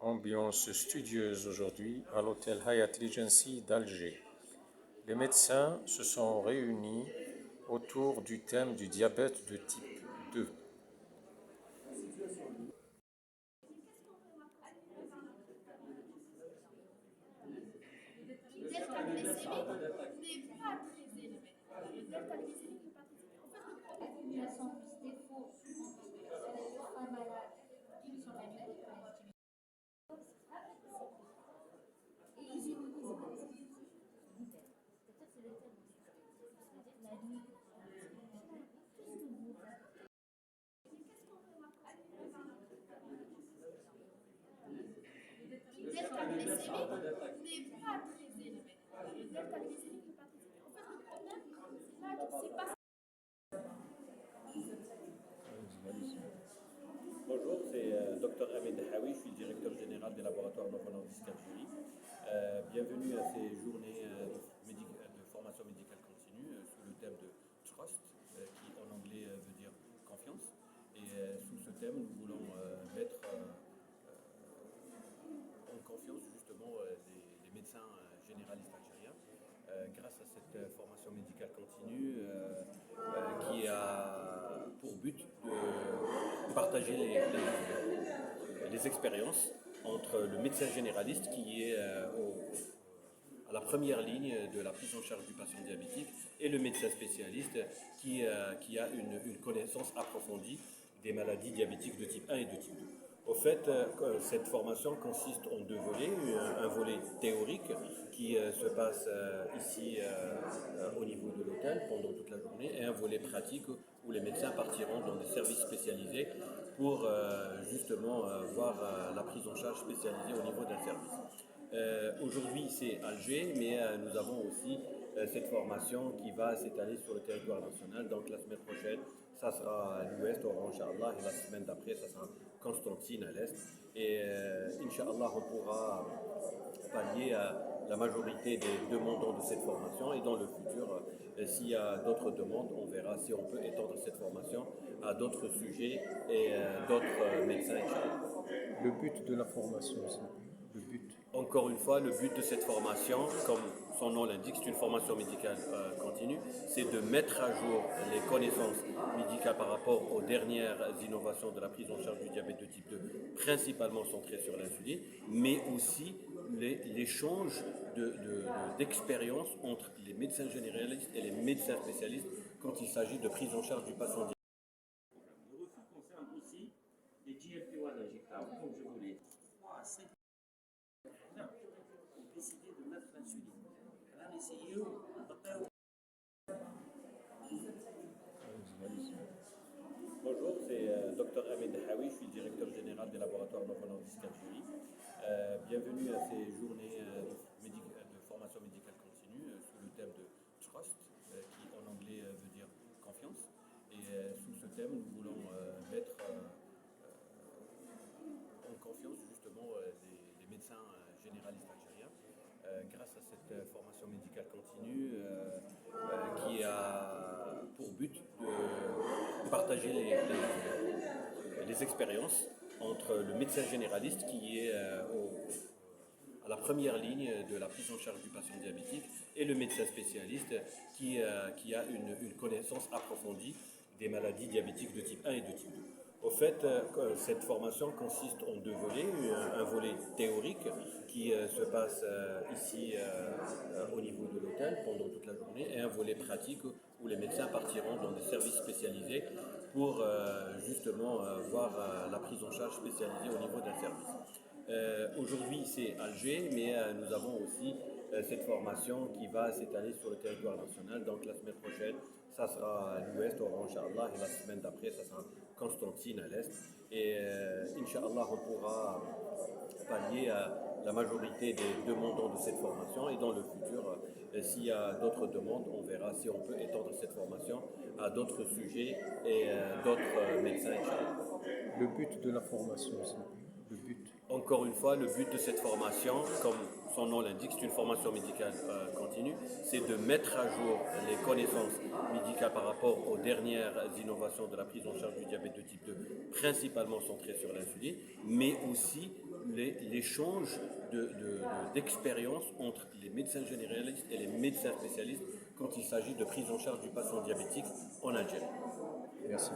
Ambiance studieuse aujourd'hui à l'hôtel Hyatt Regency d'Alger. Les médecins se sont réunis autour du thème du diabète de type 2. Delta glycémique n'est pas très élevé. Le delta glycémique n'est pas très élevé. En fait, le problème, elles sont plus des faux très malades qui sont malades. Et ils utilisent le delta glycémique n'est pas très élevé. Le delta glycémique n'est pas très élevé. En fait, le problème, c'est là que c'est pas. Bonjour, c'est Dr Ahmed Dahawi, je suis le directeur général des laboratoires Novo Nordisk Algérie. Bienvenue à ces journées de formation médicale continue sous le thème de Trust, qui en anglais veut dire confiance. Et sous ce thème, nous voulons mettre en confiance justement les médecins généralistes algériens grâce à cette formation médicale continue qui a pour but de partager les expériences entre le médecin généraliste qui est à la première ligne de la prise en charge du patient diabétique et le médecin spécialiste qui a une connaissance approfondie des maladies diabétiques de type 1 et de type 2. Au fait, cette formation consiste en deux volets. Un volet théorique qui se passe ici au niveau de l'hôtel pendant toute la journée et un volet pratique où les médecins partiront dans des services spécialisés pour justement voir la prise en charge spécialisée au niveau d'un service. Aujourd'hui, c'est Alger, mais nous avons aussi cette formation qui va s'étaler sur le territoire national. Donc la semaine prochaine, ça sera à l'ouest, Oran, Inch'Allah, et la semaine d'après, ça sera Constantine à l'est. Et Inch'Allah, on pourra pallier à la majorité des demandants de cette formation. Et dans le futur, s'il y a d'autres demandes, on verra si on peut étendre cette formation à d'autres sujets et d'autres médecins, Inch'Allah. Le but de la formation, c'est le but. Encore une fois, le but de cette formation, comme son nom l'indique, c'est une formation médicale continue, c'est de mettre à jour les connaissances médicales par rapport aux dernières innovations de la prise en charge du diabète de type 2, principalement centrées sur l'insuline, mais aussi l'échange d'expériences entre les médecins généralistes et les médecins spécialistes quand il s'agit de prise en charge du patient diabétique. Le refus concerne aussi les GLP-1 injectables, comme je vous l'ai dit, 3 à 5 ont décidé de mettre l'insuline. Là, les CIO, Bonjour, c'est Dr Ahmed Dahawi, je suis le directeur général des laboratoires Novo Nordisk Algérie. Bienvenue à ces journées de formation médicale continue sous le thème de Trust, qui en anglais veut dire confiance. Et sous ce thème, nous voulons mettre en confiance justement les médecins généralistes algériens grâce à cette formation médicale continue qui a pour but de partager les expériences entre le médecin généraliste qui est à la première ligne de la prise en charge du patient diabétique et le médecin spécialiste qui a une connaissance approfondie des maladies diabétiques de type 1 et de type 2. Au fait, cette formation consiste en deux volets. Un volet théorique qui se passe ici au niveau de l'hôtel pendant toute la journée et un volet pratique où les médecins partiront dans des services spécialisés pour justement voir la prise en charge spécialisée au niveau d'un service. Aujourd'hui, c'est Alger, mais nous avons aussi cette formation qui va s'étaler sur le territoire national. Donc la semaine prochaine, ça sera à l'ouest, Oran, Inch'Allah, et la semaine d'après, ça sera Constantine à l'est. Et Inch'Allah, on pourra pallier à la majorité des demandants de cette formation. Et dans le futur, s'il y a d'autres demandes, on verra si on peut étendre cette formation à d'autres sujets et d'autres médecins, Inch'Allah. Le but de la formation, c'est le but. Encore une fois, le but de cette formation, comme son nom l'indique, c'est une formation médicale continue, c'est de mettre à jour les connaissances médicales par rapport aux dernières innovations de la prise en charge du diabète de type 2, principalement centrées sur l'insuline, mais aussi l'échange d'expérience entre les médecins généralistes et les médecins spécialistes quand il s'agit de prise en charge du patient diabétique en Algérie. Merci.